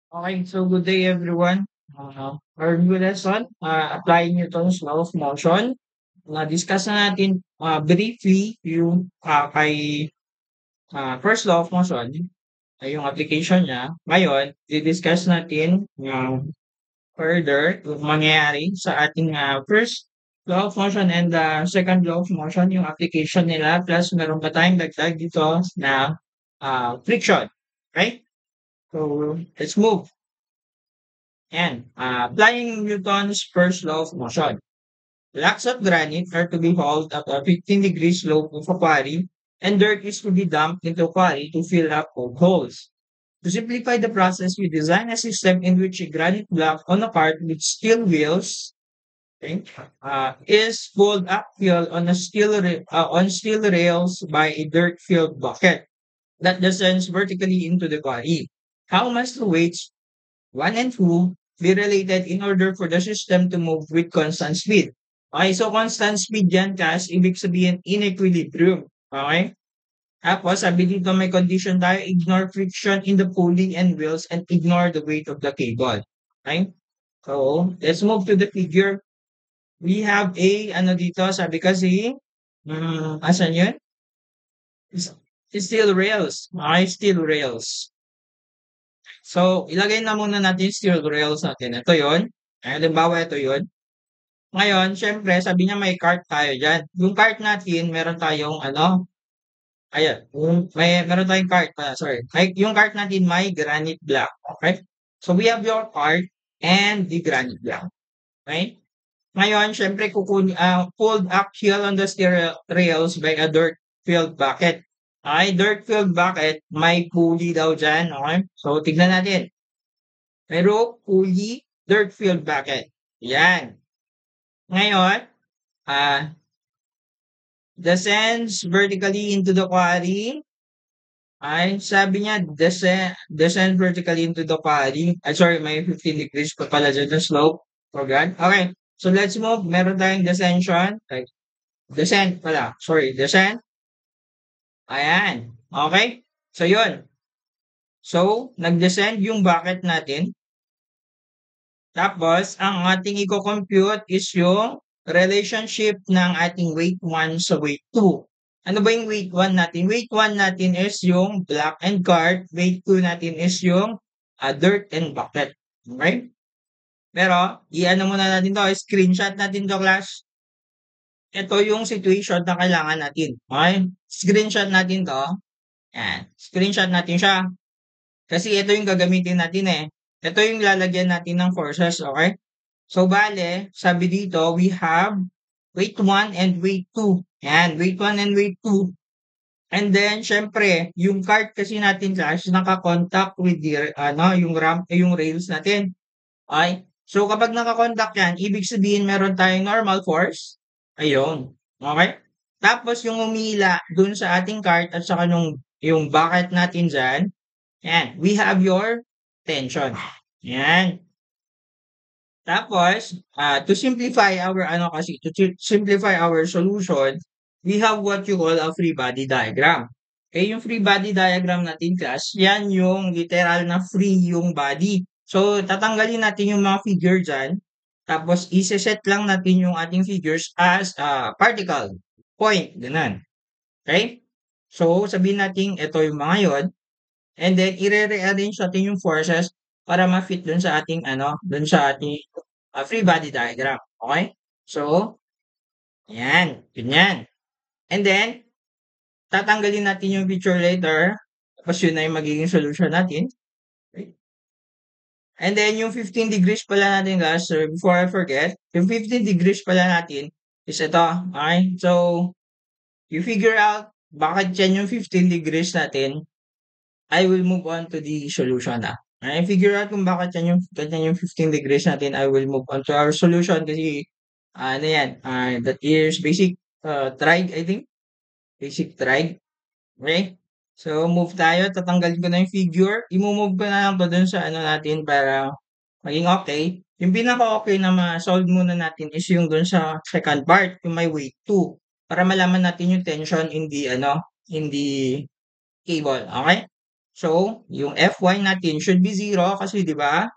Okay, so good day everyone. Our new lesson, applying Newton's law of motion. Na-discuss na natin briefly yung kay first law of motion, yung application niya. Ngayon, di-discuss natin further yung mangyayari sa ating first law of motion and second law of motion, yung application nila. Plus, meron pa tayong dagdag dito na friction. Okay? So, let's move. And applying Newton's first law of motion. Blocks of granite are to be hauled up a 15 degrees slope of a quarry, and dirt is to be dumped into a quarry to fill up old holes. To simplify the process, we design a system in which a granite block on a cart with steel wheels, okay, is pulled uphill on on steel rails by a dirt-filled bucket that descends vertically into the quarry. How must the weights 1 and 2 be related in order for the system to move with constant speed. Okay, so constant speed yan, Cash, ibig sabihin in equilibrium. Okay? Tapos, sabi dito may condition tayo, ignore friction in the pulley and wheels and ignore the weight of the cable. Okay? So, let's move to the figure. We have ano dito, sabi kasi, asan yun? Steel rails. Okay, steel rails. So, ilagay na muna natin yung steel rails natin. Ito yon. Halimbawa, ito yon. Ngayon, syempre, sabi niya may cart tayo dyan. Yung cart natin, meron tayong ayan, meron tayong cart pala, sorry. Yung cart natin may granite block. Okay? So, we have your cart and the granite block. Okay? Ngayon, syempre, pulled uphill on the steel rails by a dirt-filled bucket. Okay, dirt-filled bucket, may pulley daw dyan. Okay? So, tignan natin. May rope, pulley, dirt-filled bucket. Yan. Ngayon, ah, descends vertically into the quarry. Ay, sabi niya, descend vertically into the quarry. Ay, sorry, may 15 degrees pa pala dyan na slope. Forgot. Okay, so let's move. Meron tayong descension. Like, descent pala. Sorry, descent. Ayan. Okay? So, yun. So, nag-descend yung bucket natin. Tapos, ang ating i-compute is yung relationship ng ating weight 1 sa weight 2. Ano ba yung weight 1 natin? Weight 1 natin is yung block and cart. Weight 2 natin is yung dirt and bucket. Okay? Pero, i-ano muna natin to, screenshot natin to, class. Ito yung situation na kailangan natin. Okay? Screenshot natin to. Yan. Screenshot natin siya. Kasi ito yung gagamitin natin eh. Ito yung lalagyan natin ng forces, okay? So, bale, sabi dito, we have weight 1 and weight 2. Yan, weight 1 and weight 2. And then, syempre, yung cart kasi natin, class, naka-contact with the, yung ramp, yung rails natin. Okay? So, kapag naka-contact yan, ibig sabihin meron tayong normal force. Ayun. Okay? Tapos, yung umila dun sa ating cart at saka yung bucket natin dyan, yan, we have your tension. Yan. Tapos, to simplify our solution, we have what you call a free body diagram. Okay, yung free body diagram natin, class, yan yung literal na free yung body. So, tatanggalin natin yung mga figure dyan. Tapos, iseset lang natin yung ating figures as particle, point, ganun. Okay? So, sabihin natin, ito yung mga yon. And then, i-rearrange natin yung forces para ma-fit dun sa ating, dun sa ating free body diagram. Okay? So, yan. Ganyan. And then, tatanggalin natin yung picture later. Tapos yun na yung magiging solution natin. Okay? And then, yung 15 degrees pala natin, guys, so before I forget, yung 15 degrees pala natin is ito. Okay? So, you figure out bakit yan yung 15 degrees natin. I will move on to the solution na. I figure out kung bakit yan yung 15 degrees natin. I will move on to our solution kasi ano yan, that is basic trig, I think. Basic trig. Okay? So, move tayo. Tatanggalin ko na yung figure. I-move ko na lang to dun sa ano natin para maging okay. Yung pinaka-okay na ma-solve muna natin is yung dun sa second part, yung may weight 2. Para malaman natin yung tension in the cable. Okay? So, yung Fy natin should be 0 kasi 'di ba?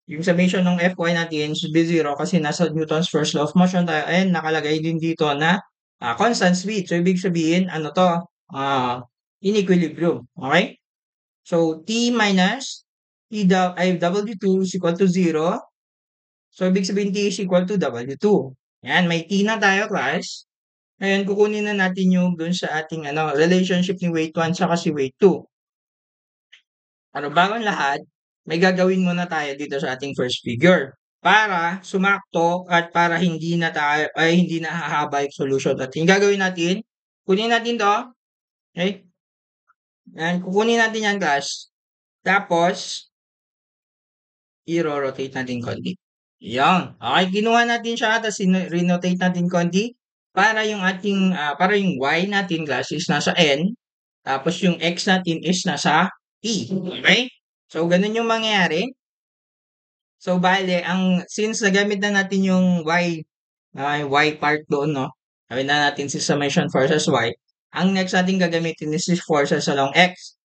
Yung summation ng Fy natin should be 0 kasi nasa Newton's first law of motion tayo and nakalagay din dito na constant speed. So, ibig sabihin, ano to? In equilibrium. Okay? So, T minus W2 is equal to 0. So, ibig sabihin T is equal to W2. Yan, may T na tayo, class. Ngayon, kukunin na natin yung dun sa ating relationship ni weight 1 sa si weight 2. Bago ang lahat, may gagawin muna tayo dito sa ating first figure para sumakto at para hindi na hahaba yung solution natin. Yung gagawin natin, kunin natin to. Okay? Yan, kukunin natin yan, guys. Tapos, i-rotate natin konti. Yan. Okay, kinuha natin siya, tapos re-rotate natin konti para yung para yung y natin, guys, is nasa n, tapos yung x natin is nasa t. Okay? So, ganun yung mangyayari. So, bale, since nagamit na natin yung y part doon, no? Gawin na natin si summation forces y. Ang next natin gagamitin is forces along x.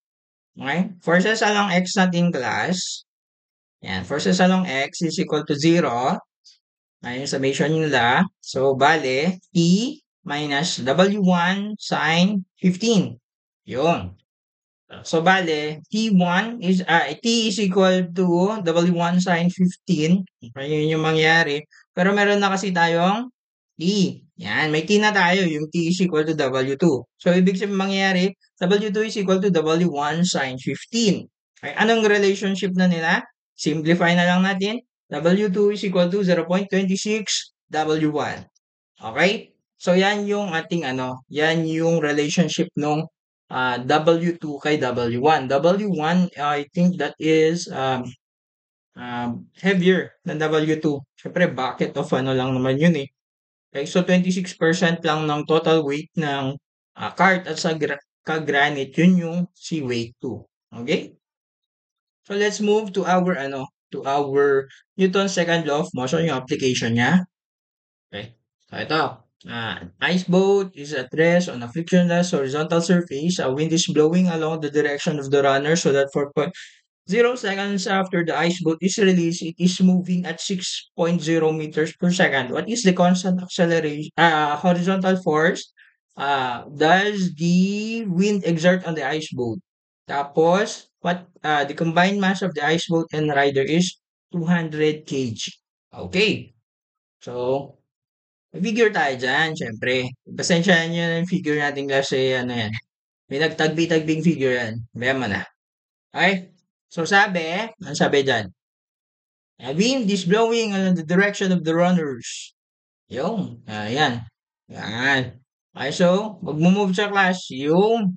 Okay? Forces along x natin, class. Yan. Forces along x is equal to 0. Ayun, summation nila. So, bale, t minus w1 sine 15. Yun. So, bale, T is equal to W1 sine 15. Ayun yung mangyari. Pero meron na kasi tayong T. Yan, may T na tayo. Yung T is equal to W2. So, ibig sabihin mangyayari, W2 is equal to W1 sine 15. Okay, anong relationship na nila? Simplify na lang natin. W2 is equal to 0.26 W1. Okay? So, yan yung ating yan yung relationship nung W2 kay W1. W1, I think that is heavier than W2. Siyempre, bucket of lang naman yun eh. Okay, so 26% lang ng total weight ng cart at sa granite, yun yung si weight 2. Okay? So let's move to our Newton's second law of motion, yung application niya. Okay. So ito, ice boat is at rest on a frictionless horizontal surface. A wind is blowing along the direction of the runner so that for 0 seconds after the ice boat is released, it is moving at 6.0 meters per second. What is the constant acceleration, horizontal force does the wind exert on the ice boat? Tapos, the combined mass of the ice boat and rider is 200 kg. Okay. So, figure tayo dyan, syempre. Pasensyahan nyo na yung figure natin kasi yan. May nagtagbi-tagbing figure yan. Bayan mo na. Okay? So ano sabi dyan? A wind is blowing in the direction of the runners. Yung, yan. Yan. Okay, so, mag-move sa class. Yung,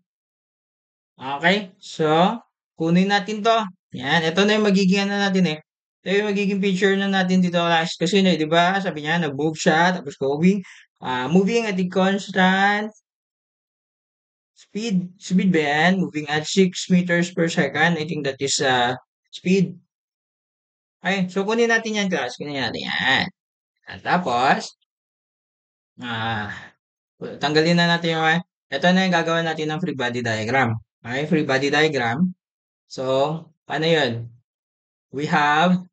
okay. So, kunin natin to. Yan, ito na yung magiging natin eh. Ito yung magiging picture na natin dito class. Kasi di ba, sabi niya, nag-move siya, tapos moving at a constant speed. Speed ba yan? Moving at 6 meters per second. I think that is speed. Okay, so kunin natin yan class. Kunin natin yan. At tapos, ah, tanggalin na natin yung, ito na yung gagawin natin ng free body diagram. Okay, free body diagram. So, paano yun? We have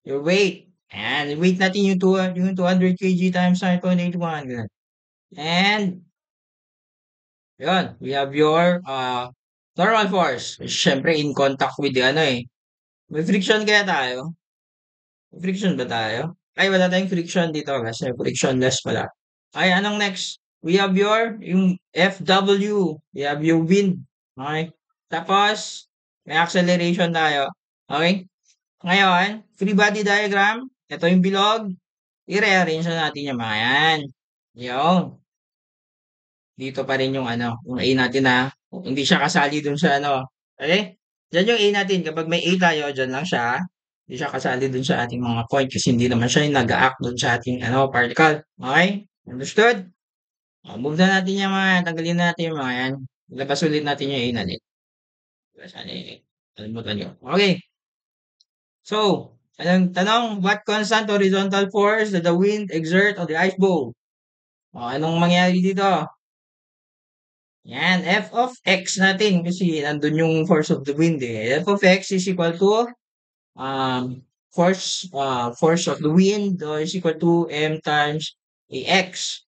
your weight. And weight natin yung 200 kg times 9.81. Ganun. And, yun, we have your normal force. Siyempre, in contact with the may friction kaya tayo? May friction ba tayo? Ay, wala tayong friction dito kasi frictionless pala. Ay, anong next? We have yung FW. We have yung wind. Okay? Tapos, may acceleration tayo. Okay? Ngayon, free body diagram. Ito yung bilog. I-rearrange na natin yung mga yan. Yung. Dito pa rin yung yung A natin na hindi siya kasali dun sa Okay? Diyan yung A natin. Kapag may A tayo, dyan lang siya. Hindi siya kasali dun sa ating mga point kasi hindi naman siya yung nag-act dun sa ating particle. Okay? Understood? Move na natin yung mga, tanggalin natin yung mga yan. Labas ulit natin yung A natin. Kalimutan nyo. Okay. So, anong tanong? What constant horizontal force does the wind exert on the ice bowl? Anong mangyayari dito? Yan, f of x natin kasi nandun yung force of the wind eh. F of x is equal to force of the wind is equal to m times ax.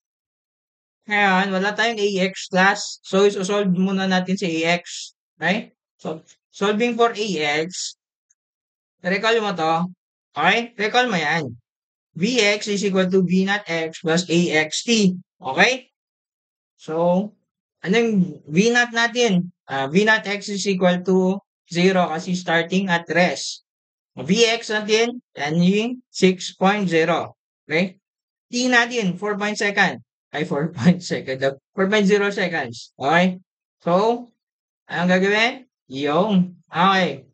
Ngayon, wala tayong ax class. So, isosolve muna natin si ax. Okay? So, solving for ax, recall mo to. Okay? Recall mo yan. Vx is equal to v naught x plus axt. Okay? So, anong v naught natin? V naught x is equal to 0 kasi starting at rest. Vx natin, yan yung 6.0. Okay? T natin, 4 point second. Ay, 4 point second. 4.0 seconds. Okay? So, anong gagawin? Yung. Okay.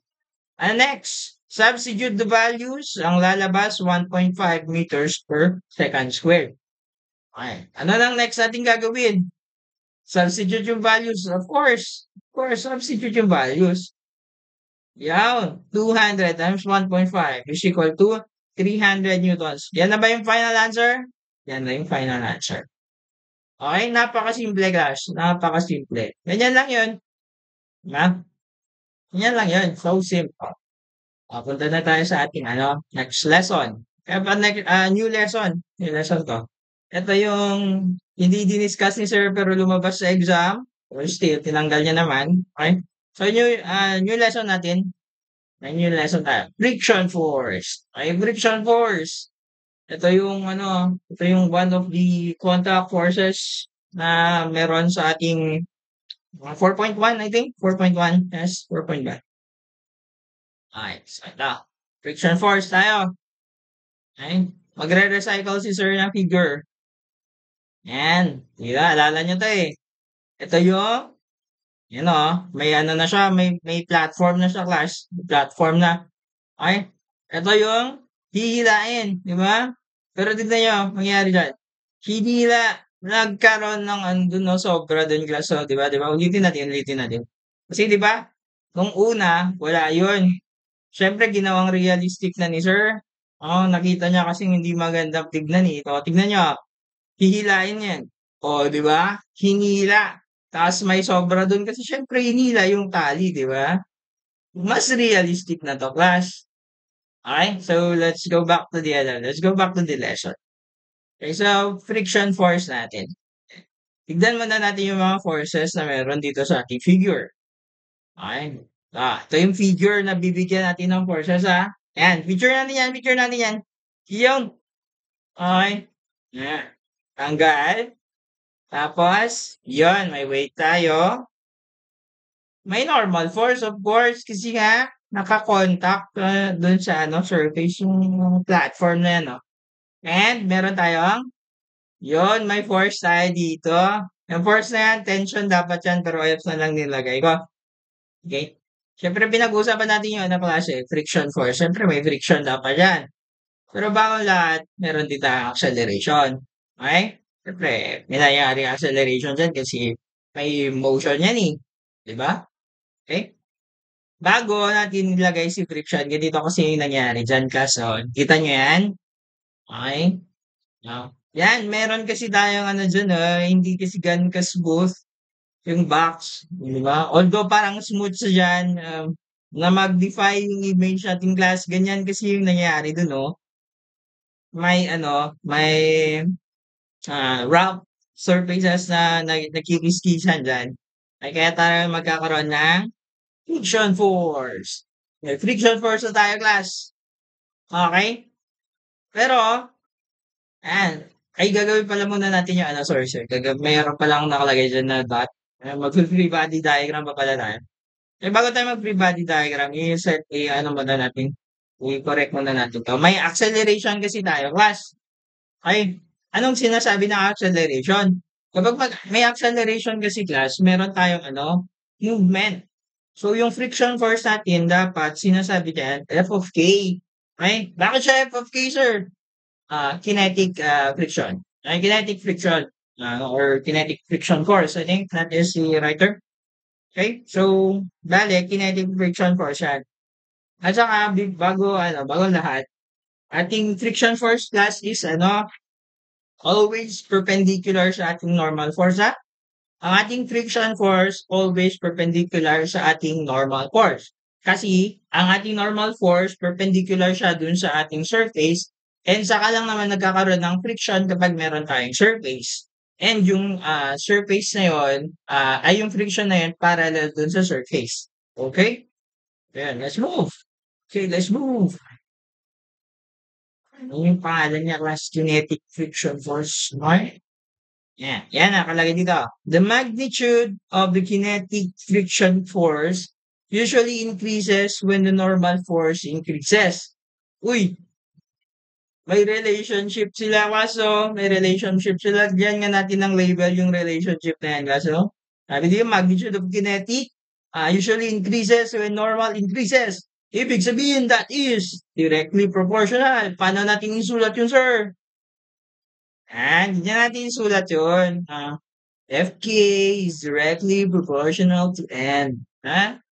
And next, substitute the values. Ang lalabas, 1.5 meters per second squared. Okay. Ano nang next natin gagawin? Substitute yung values. Of course. Of course, substitute yung values. Yan. 200 times 1.5 is equal to 300 newtons. Yan na ba yung final answer? Yan na yung final answer. Okay, napakasimple guys. Napakasimple. Ganyan lang yun. Ha? Ganyan lang yun. So simple. Punta na tayo sa ating next lesson. Kaya pa new lesson. New lesson to. Ito yung hindi diniscuss ni sir pero lumabas sa exam. Or still, tinanggal niya naman. Okay? So, new lesson natin. May new lesson tayo. Friction force. Okay, friction force. Ito yung one of the contact forces na meron sa ating 4.1, I think. 4.1. Yes, 4.1. Okay, so ito. Friction force tayo. Okay. Magre-recycle si sir ng figure. Yan. Diba? Alala nyo to eh. Ito yung, may ano na siya, may platform na siya, class. Platform na. Okay? Ito yung hihilain. Di ba? Pero tignan nyo, mangyari dyan. Hinila. Nagkaroon ng andun, no, sobra dun, class. So, di ba? Di ba? Ulitin natin. Kasi, di ba? Nung una, wala yun. Siyempre, ginawang realistic na ni sir. Oh, nakita niya kasi hindi magandang tignan eh. Ito, tignan niyo. Hihilain yan. O, di ba? Hinila. Tapos may sobra dun kasi syempre hinila yung tali, di ba? Mas realistic na to, class. Okay? So, let's go back to the lesson. Okay, so, friction force natin. Tignan muna natin yung mga forces na meron dito sa ating figure. Okay? Ito yung figure na bibigyan natin ng forces, ha? Ayan, picture natin yan. Yung, okay? Ayan. Tanggal. Tapos, yun, may weight tayo. May normal force, of course, kasi nga, nakakontakt dun sa surface yung platform na yan, no? And, meron tayong, yun, may force tayo dito. Yung force na yan, tension dapat yan, pero Fs na lang nilagay ko. Okay? Siyempre, pinag-uusapan natin yung klase, friction force. Siyempre, may friction dapat yan. Pero bago lahat, meron din tayong acceleration. Okay? Siyempre, may nangyari acceleration dyan kasi may motion yan eh. Diba? Okay? Bago natin nilagay si friction, ganito kasi yung nangyari dyan. Kaso, kita nyo yan? Okay? No? Yan, meron kasi tayong dyan, hindi kasi gan ka-smooth yung box. Diba? Although parang smooth siya dyan, na mag-defy yung image nating class, ganyan kasi yung nangyari dun, no? May rough surfaces na nagkikiskisan dyan. Ay kaya tayo magkakaroon ng friction force. May friction force na tayo, class. Okay? Pero, ayan, ay gagawin pala muna natin yung source. Mayroon palang nakalagay dyan na dot. Mag-free body diagram pa pala tayo. Bago tayo mag-free body diagram, i-set, muna natin. I-correct muna natin to. May acceleration kasi tayo, class. Okay? Anong sinasabi ng acceleration? Kapag may acceleration kasi, class, meron tayong movement. So, yung friction force natin, dapat sinasabi dyan, F of K. Okay? Bakit siya F of K, sir? Kinetic friction. Kinetic friction or kinetic friction force. I think that is the writer. Okay? So, bale, kinetic friction force yan. At saka, bago lahat, ating friction force, class, is always perpendicular sa ating normal force, ha? ang ating friction force always perpendicular sa ating normal force. Kasi ang ating normal force perpendicular siya dun sa ating surface and saka lang naman nagkakaroon ng friction kapag meron tayong surface. And yung surface na yun, ay yung friction na yun parallel dun sa surface. Okay? Ayan, let's move. Okay, let's move. Ano yung pangalan niya? Class kinetic friction force. Okay? Yan nakalagay dito. The magnitude of the kinetic friction force usually increases when the normal force increases. Uy, may relationship sila kaso, may relationship sila. Diyan nga natin ang label yung relationship na yan kaso. Sabi dito, magnitude of kinetic usually increases when normal increases. Ibig sabihin that is directly proportional. Paano natin isulat yun, sir? Hindi na natin isulat yun. Fk is directly proportional to n.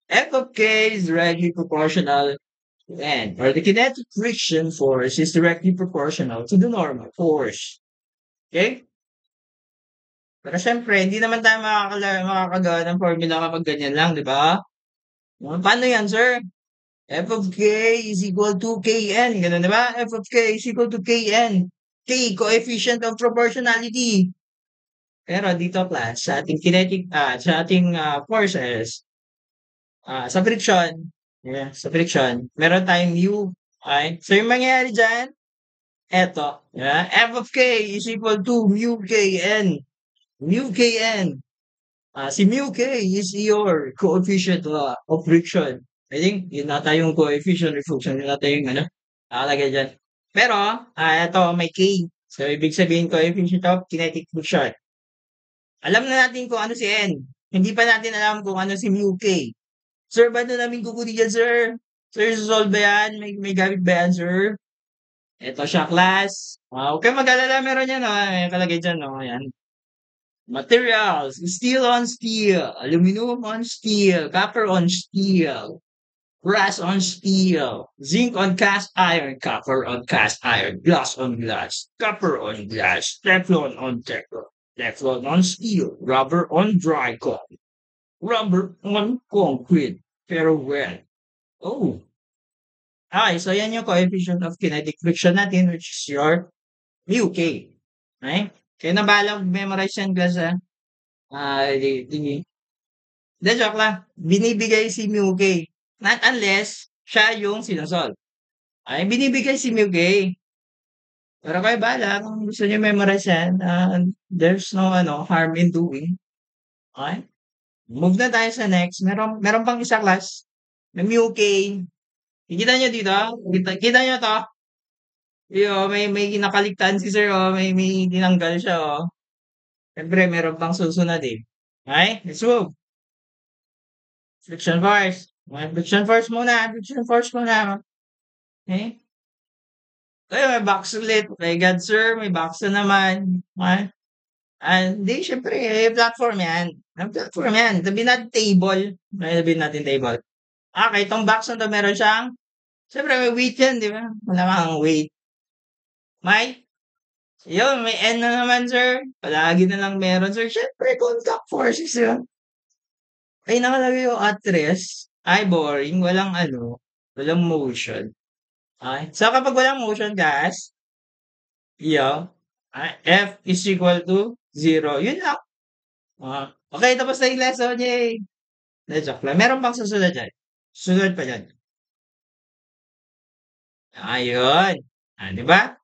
F of k is directly proportional to n. Or the kinetic friction force is directly proportional to the normal force. Okay? Pero syempre, hindi naman tayo makakagawa ng formula kapag ganyan lang, di ba? Paano yan, sir? F of k is equal to kn. Ganun, di ba? F of k is equal to kn. K, coefficient of proportionality. Pero dito class, sa ating sa ating forces, sa friction, sa friction, meron tayong mu. Okay? So yung mangyayari dyan, eto, F of k is equal to mu kn. Mu kn. Si mu k is your coefficient of friction. I think, yun nata yung coefficient of friction. Yun nata yung nakalagay dyan. Pero, eto, may k. So, ibig sabihin coefficient of kinetic friction. Alam na natin kung ano si N. Hindi pa natin alam kung ano si mu k. Sir, ba't na namin kukunin yan, sir? Sir, solve ba yan? May gamit ba yan, sir? Ito siya, class. Huwag kang mag-alala, meron yan. May kalagay dyan. Yan. Materials. Steel on steel. Aluminum on steel. Copper on steel. Brass on steel. Zinc on cast iron. Copper on cast iron. Glass on glass. Copper on glass. Teflon on Teflon. Teflon on steel. Rubber on dry concrete. Rubber on concrete. Pero wet. Oh. Okay, so yan yung coefficient of kinetic friction natin, which is your mu k. Okay? Kaya na balang memorize yan, class, ha? Hindi, joke lang. Binibigay si mu k. Not unless siya yung sinusol. Ay, binibigay si mu k. Pero kayo bahala kung gusto niyo memorize yan. There's no harm in doing. Okay? Move na tayo sa next. Meron pang isa class na mu k. Kita nyo dito? Kita nyo to? May nakaligtaan si sir, may tinanggal siya, Siyempre, meron pang susunod, eh. Okay? Let's move. Friction force. Okay, friction force muna. Friction force muna. Okay? Ay, may box ulit. My God, sir. May box na naman. Okay? Hindi, syempre, platform yan. Ang platform yan. Sabihin natin table. Sabihin natin table. Okay, itong box na to, meron siyang, syempre, may weight yan, di ba? Malamang weight. May, may N na naman, sir. Palagi na lang meron, sir. Syempre, contact forces yun. Ay, nakalagay yung at rest. Ay, boring. Walang motion. Okay? So, kapag walang motion, guys, F is equal to 0. Yun lang. Okay, tapos na yung lesson. Yay! Joke lang. Meron pang susunod dyan. Susunod pa dyan. Ayun. Di ba?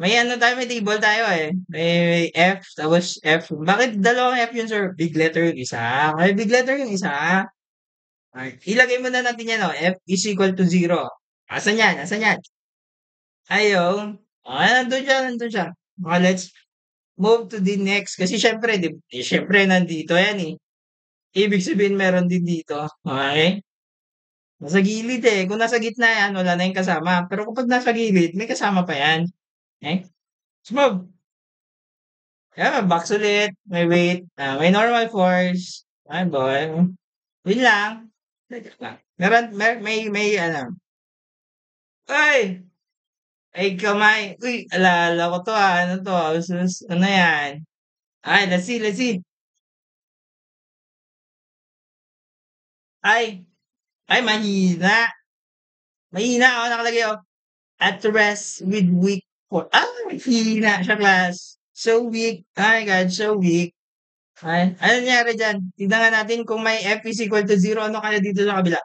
May may table tayo eh. May F, tapos F. Bakit dalawang F yun, sir? Big letter yung isa. Okay, big letter yung isa. Okay. Ilagay mo na natin yan, F is equal to 0. Asan yan? Asan yan? Ayun. Nandun siya, nandun siya. Okay, let's move to the next. Kasi syempre nandito yan eh. Ibig sabihin meron din dito. Okay? Nasa gilid eh. Kung nasa gitna yan, wala na yung kasama. Pero kapag nasa gilid, may kasama pa yan. Okay? Let's move. Box ulit. May weight. May normal force. Ay, boy. Yun lang. Joke lang. May Ay! Ay, kamay. Uy, alala ko to, ano to, ano yan? Ay, let's see, let's see. Ay, ay mahina. Mahina, nakalagay, at rest with weak for mahina siya class. So weak. Oh my God, so weak. Ay, ano nangyari diyan? Tignan nga natin kung may F is equal to 0, ano kaya dito sa kabila?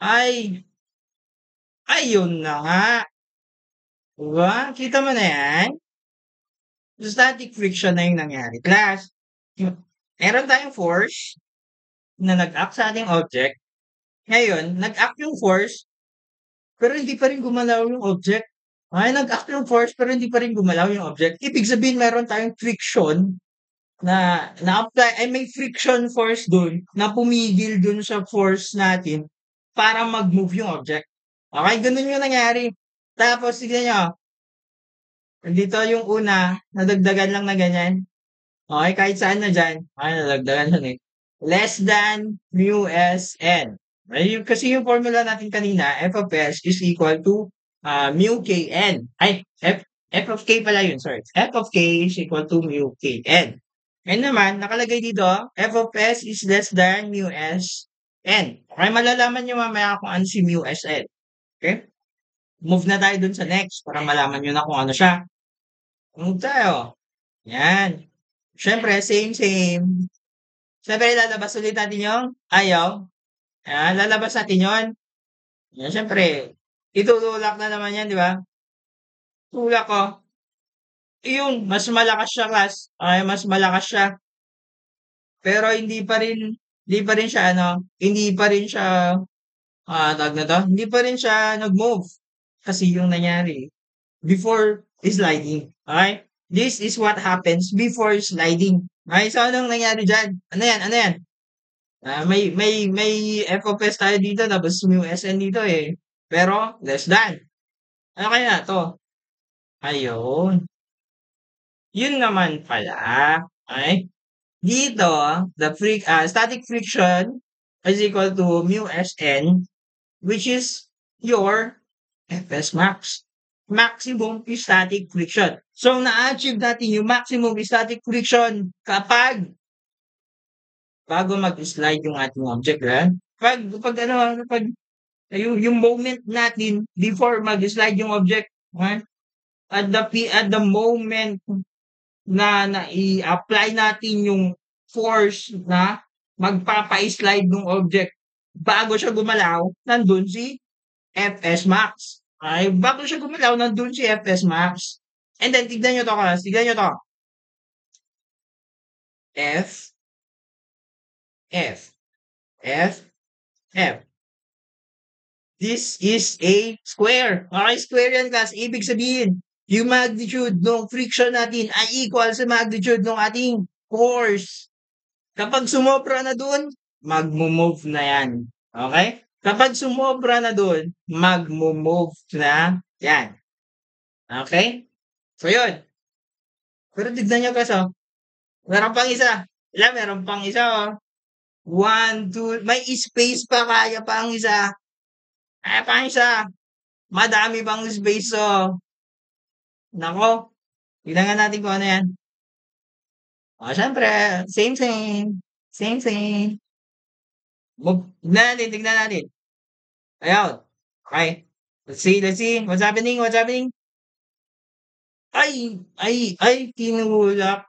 Ay, ayun na nga. Diba? Kita mo na yan? Static friction na yung nangyari. Class, meron tayong force na nag-act sa ating object. Ngayon, nag-act yung force, pero hindi pa rin gumalaw yung object. Ay, nag-act yung force, pero hindi pa rin gumalaw yung object. Ibig sabihin, meron tayong friction na-apply, ay may friction force dun na pumigil dun sa force natin para mag-move yung object. Okay, ganun yung nangyari. Tapos, tignan nyo, dito yung una, nadagdagan lang na ganyan. Okay, kahit saan na dyan. Okay, nadagdagan siya eh. Less than mu s n. Ay, kasi yung formula natin kanina, f of s is equal to mu k n. Ay, f of k pala yun, sorry. F of k is equal to mu k n. And naman, nakalagay dito, f of s is less than mu s n. Okay, malalaman nyo mamaya kung ano si mu s n. Okay? Move na tayo dun sa next para malaman nyo na kung ano siya. Move tayo. Yan. Siyempre, same. Siyempre, lalabas ulit natin yung ayaw. Ayan, lalabas natin yun. Yan, siyempre, itutulak na naman yan, di ba? Tulak ko. Yung, mas malakas siya, class. Okay, mas malakas siya. Pero hindi pa rin siya, hindi pa rin siya, tawag na to, hindi pa rin siya nag-move. Kasi yung nangyari, before sliding. Okay? This is what happens before sliding. Okay, so anong nangyari dyan? Ano yan? Ano yan? May F of S tayo dito tapos mu SN dito eh. Pero less than. Ano kaya to? Ayun. Yun naman pala. Okay? Dito, static friction is equal to mu SN, which is your Fs max. Maximum static friction. So, na-achieve natin yung maximum static friction kapag bago mag-slide yung ating object, pag yung moment natin before mag-slide yung object, right? At the moment na i-apply natin yung force na magpapa-slide ng object bago siya gumalaw, nandun si Fs max. Ay, bago siya gumalaw, nandun si Fs max. And then, tignan nyo to, class. Tignan nyo to. F, F, F, F. This is a square. Okay, square yan, class. Ibig sabihin, yung magnitude ng friction natin ay equal sa magnitude ng ating force. Kapag sumobra na dun, mag-move na yan. Okay? Kapag sumobra na dun, mag-move na yan. Okay? So, yun. Pero tignan nyo, class, meron pang isa. Meron pang isa, 1, 2, may space pa, kaya pa ang isa. Kaya pa ang isa. Madami pang space, nako, tignan nga natin kung ano yan. Syempre, same. Tignan natin. Ayun. Okay. Let's see. What's happening? Ay, tinulak.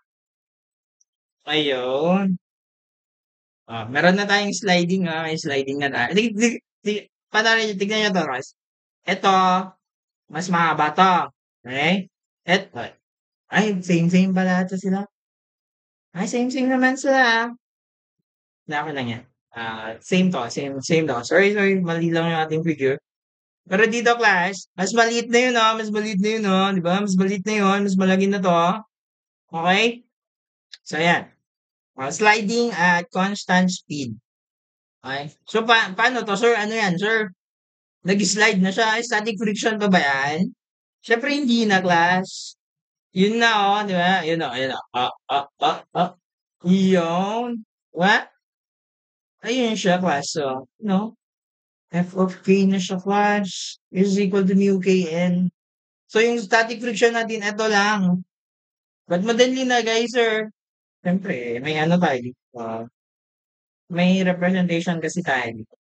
Ayun. Meron na tayong sliding, may sliding na tayo. Tignan nyo to, guys. Ito, mas mahaba to. Okay? Ito, ay, same pala ito sila. Ay, same naman sila. Nako lang yan. Same to. Sorry, mali lang yung ating figure. Pero dito, class, mas maliit na yun, mas maliit na yun, di ba? Mas maliit na yun, mas malaki na to. Okay? So, ayan. Sliding at constant speed. Okay? So, paano to, sir? Ano yan, sir? Nag-slide na siya. Static friction pa ba yan? Siyempre, hindi na, class. Yun na, di ba? Yun. Yun. What? Ayun siya, class. So, F of K na siya, class, is equal to mu Kn. So, yung static friction natin, ito lang. But madali na, guys, sir. Siyempre, may ano tayo dito. may representation kasi tayo dito.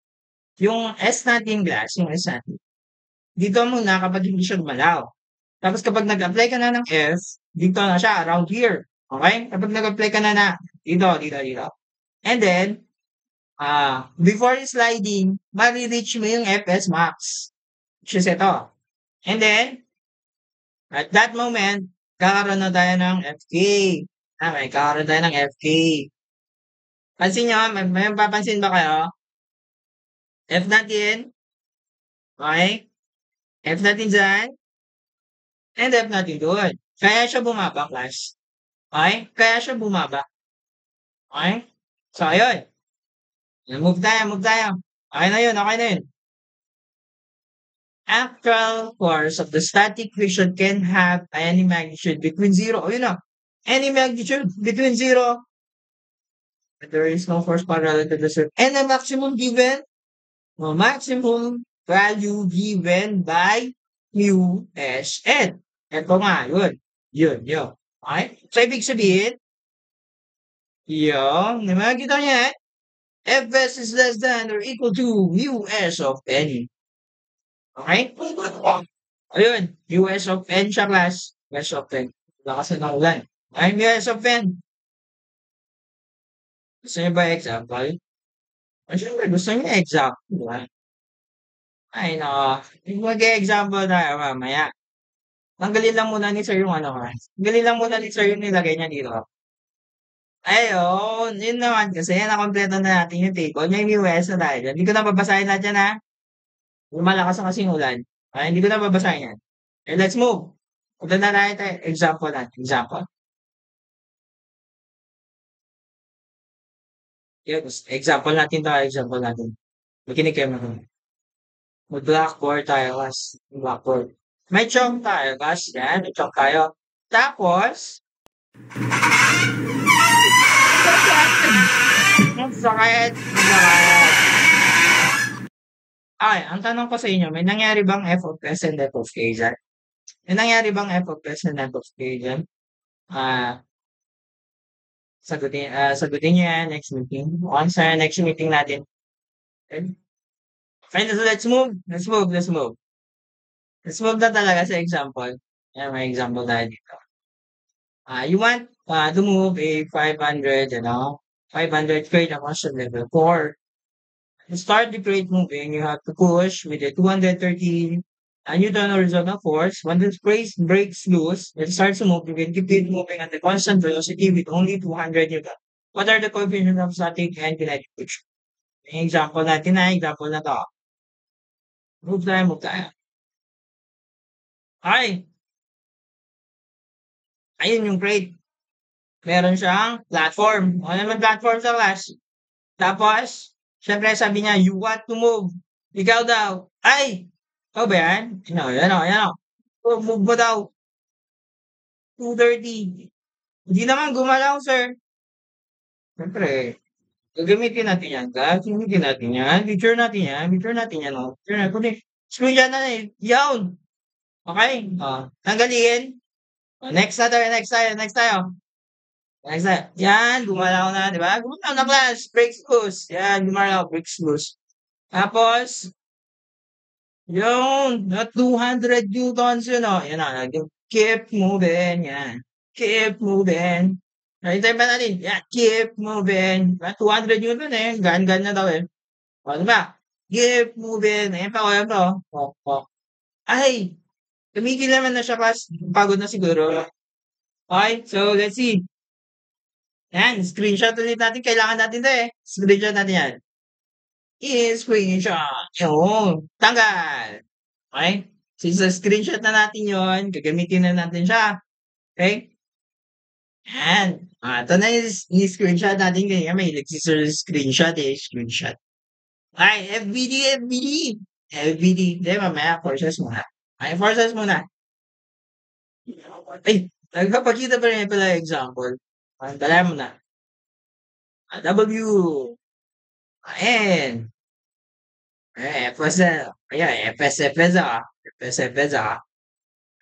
Yung S natin glass, yung S natin, dito muna kapag hindi siya gumalaw. Tapos kapag nag-apply ka na ng F, dito na siya, around here. Okay? Kapag nag-apply ka na dito, dito, dito. And then, before sliding, mari-reach mo yung Fs max. Which is ito. And then, at that moment, kakaroon na tayo ng FK. Okay, kakaroon tayo ng FK. Pansin nyo, may papansin ba kayo? F natin, okay? F natin dyan, and F natin doon. Kaya siya bumaba, class. Okay? Kaya siya bumaba. Okay? So, ayun. Move tayo, move tayo. Okay na yun, okay na yun. Actual force of the static friction can have any magnitude between 0. O yun na. Any magnitude between 0. There is no force parallel to the surface. And the maximum given, the maximum value given by mu s n. Ito nga, yun. Yun. Okay? So, ibig sabihin, yung, nakikita niya, Fs is less than or equal to mu s of n. Okay? Ayun, mu s of n siya, class. S of n. Lakas na ng ulan. Ay, mu s of n. Gusto niyo ba example? Ay, syempre, gusto niyo example, di ba? Ay, nako. Mag-example tayo mamaya. Tanggalin lang muna ni sir yung ano, ha? Tanggalin lang muna ni sir yung nilagay niya dito. Ayun, yun naman kasi nakompleto na natin yung table. May MUS na tayo diyan. Hindi ko na babasahin lahat yan, ha? Lumalakas na kasing ulan. Ay, hindi ko na babasahin yan. Okay, let's move. Punta na tayo. Example natin. Example. Yes, example natin to. Example natin. Makinig kayo mga. Mag-blackboard tayo, guys. Blackboard. May chalk tayo, guys. Yan, may chalk tayo. Tapos, ang sakit. Ay, ang tanong ko sa inyo, may nangyari bang F of S and F of K dyan? May nangyari bang F of S and F of K dyan? Sagutin niyo yan next meeting. On sa next meeting natin. Okay? Fine, so let's move. Let's move. Let's move na talaga sa example. Yan, may example tayo dito. You want to move a 500, 500 crate across the level 4. To start the crate moving, you have to push with a 230 Newton horizontal force. When the crate breaks loose, it starts to move. You can keep it moving at a constant velocity with only 200 Newton. What are the coefficients of static and kinetic friction? Example natin example na to. Move tayo. Ay! Ayun yung crate. Meron siyang platform. Ano naman platform sa class? Tapos, syempre sabi niya, you want to move. Ikaw daw. Ay! Ikaw ba yan? Yan o. Move mo daw. 230. Hindi naman gumalaw, sir. Syempre, gagamitin natin yan, guys. Gagamitin natin yan. Picture natin yan. Picture natin yan, o. Picture natin. Kundi, screenshot na eh. Yawn! Okay? Tanggalin. Next tayo. Next tayo. Yan, gumalaw na, di ba? Gumalaw na, class. Breaks loose. Yan, gumalaw. Breaks loose. Tapos, yung 200 newtons yun, o. Yan o. Keep moving. Yan. Keep moving. Nakintay pa natin. Yan. Keep moving. 200 newton eh. Gan na daw eh. O, diba? Keep moving. Ayan pa. O. Ay! Tumigil naman na siya, class. Pagod na siguro. Okay, so let's see. Yan, screenshot ulit natin. Kailangan natin 'to, eh. Screenshot natin 'yan. I-screenshot. Yun, tanggal. Okay? Since screenshot na natin 'yon, gagamitin na natin siya. Okay? Yan. Ito na yung i-screenshot natin. Ganyan, mahilig si sir screenshot, eh. Screenshot. Ay, FBD. Hindi, mamaya, forces muna. Ay, forces muna. Ay, nagpapakita pa rin pala yung example. Tala mo na. W. N. FS.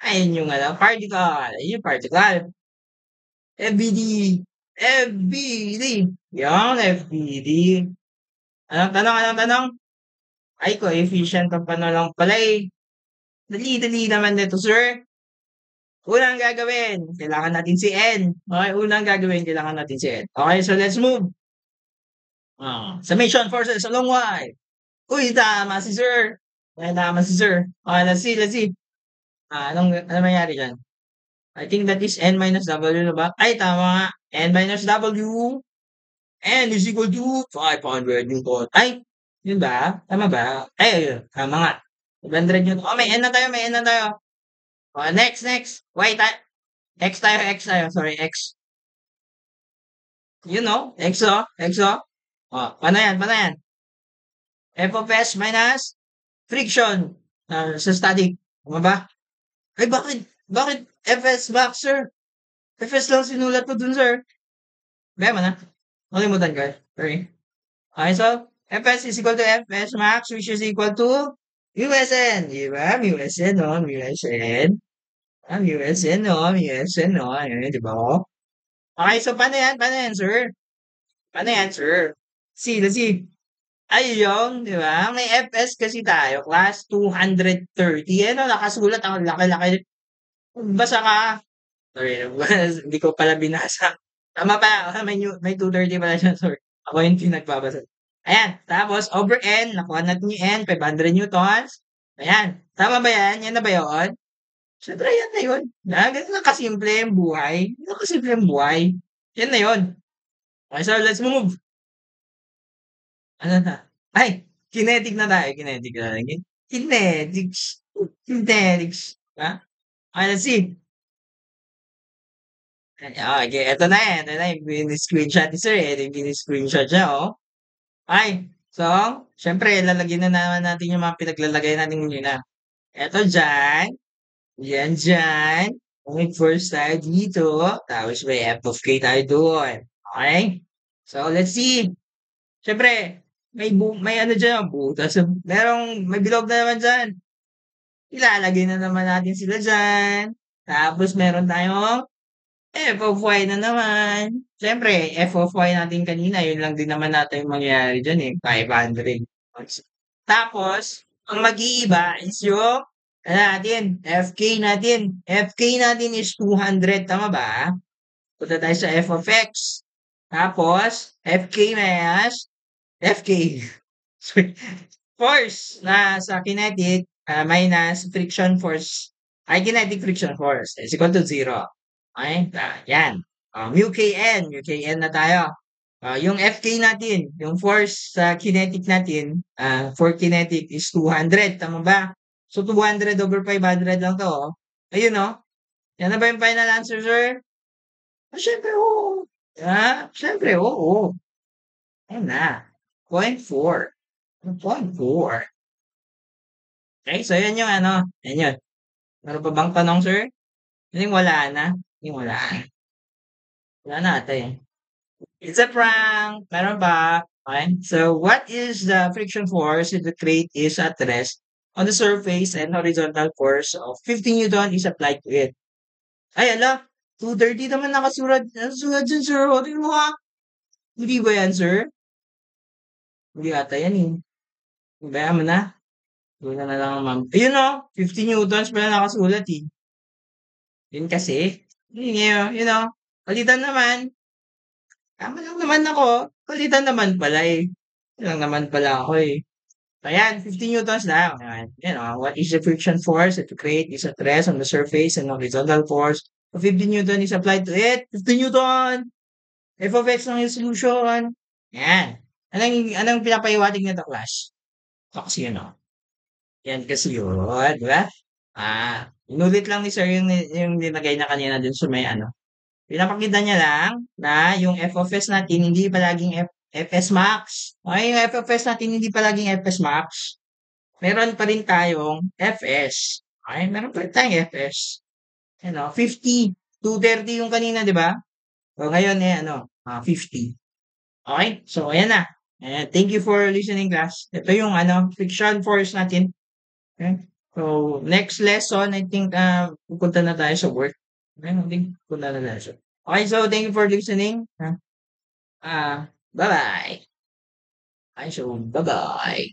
Ayun yung particle. Ayun yung particle. FBD. Yan, FBD. Anong tanong, anong tanong? Ay, coefficient of ano lang pala eh. Dali-dali naman nito, sir. Unang gagawin, kailangan natin si N. Okay, unang gagawin, kailangan natin si N. Okay, so let's move. Summation forces along Y. Uy, tama si sir. Ay, tama si sir. Okay, let's see, let's see. Ano mangyari dyan? I think that is N minus W na ba? Ay, tama nga. N minus W. N is equal to 500 Newton. Ay, yun ba? Tama ba? Ay, ayun. Tama nga. 500 Newton. Oh, may N na tayo, may N na tayo. Oh, next, next. Y tayo. X tayo. Sorry, X. You know, X o, X o. Oh, paano yan, paano yan? F of S minus friction sa static. Tama ba? Ay, bakit Fs max, sir? Fs lang sinulat ko dun, sir. Kaya mo na. Nakalimutan ko. Sorry. Okay, so, Fs is equal to Fs max, which is equal to USN. Di ba? USN, no? USN. USN, no? USN, no? Ayun, di ba? Okay, so paano yan? Paano yan, sir? Paano yan, sir? See, let's see. Ayun, di ba? May Fs kasi tayo, class 230. Ano, nakasulat ang laki-laki. Basa ka. Sorry, hindi ko pala binasa. Tama pa, may 230 pala siya, sorry. Ako yung pinagbabasa. Ayan, tapos over N, nakuha natin yung N, 500 newtons. Ayan, tama ba yan? Yan na ba yun? Siyempre, yan na yun. Ganun lang kasimple yung buhay. Ganun lang kasimple yung buhay. Yan na yun. Okay, so let's move. Ano na? Ay, kinetic na tayo. Kinetic na tayo. Kinetics. Kinetics. Ha? Okay, let's see. Okay, eto na eh. Eto na yung screenshot ni sir eh. Ito yung screenshot niya, oh. Ay, so, syempre, lalagyan na naman natin yung mga pinaglalagay natin kanina. Eto dyan. Yan dyan. Okay, first tayo dito. Tapos may f of k tayo doon. Okay? So, let's see. Syempre, may ano dyan, butas. May bilog na naman dyan. Ilalagay na naman natin sila dyan. Tapos meron tayong F of y na naman. Siyempre, F of y natin kanina, yun lang din naman natin yung mangyayari dyan eh, 500. Tapos, ang mag-iiba is yung, ano natin, FK natin. FK natin is 200, tama ba? Punta tayo sa F of x. Tapos, FK minus FK. Sorry. Force na sa kinetic minus friction force. Ay, kinetic friction force is equal to 0. Okay? Yan. Mu Kn. Mu Kn na tayo. Yung Fk natin, yung force sa kinetic natin, for kinetic is 200. Tama ba? So, 200 over 500 lang to. Oh. Ayun, no? Yan na ba yung final answer, sir? Siyempre, oo. Siyempre, oo. Ayan na. 0.4. 0.4. Okay, so yan yung ano. Yan yun. Meron pa bang tanong, sir? Yung wala na. Yung wala na. Wala na ata eh. It's a prank. Meron ba? Okay. So, what is the friction force if the crate is at rest on the surface and horizontal force of 50 Newton is applied to it? Ay, ala. 230 naman nakasulat. Nasulat dyan, sir. O, tingnan mo ha. Hindi ba yan, sir? Hindi ata yan eh. Bayaan mo na. Wala na lang, ma'am. Ayun o. 50 Newtons pala nakasulat eh. Yun kasi. Yun ngayon, palitan naman. Tama lang naman ako. Palitan naman pala eh. Yun lang naman pala ako eh. Ayan, 50 newtons lang. Ayan. What is the friction force that to create is at rest on the surface and horizontal force of 50 newton is applied to it. 50 newton! F of x lang yung solution. Ayan. Anong pinapahiwatig nito, class? Ito kasi yun, oh. Yan kasi yun, di ba? Inulit lang ni sir yung nilagay na kanina dun sa may ano. Pinapakita niya lang na yung f of s natin hindi palaging fs max. Okay, yung f of s natin hindi palaging fs max. Meron pa rin tayong fs. Okay, meron pa rin tayong fs. 50. 230 yung kanina, di ba? So, ngayon, 50. Okay, so ayan na. Thank you for listening, class. Ito yung friction force natin. Okay? So, next lesson, I think, pupunta na tayo sa work. Okay, I think, pupunta na tayo. Okay, so thank you for listening. Bye-bye. So bye-bye.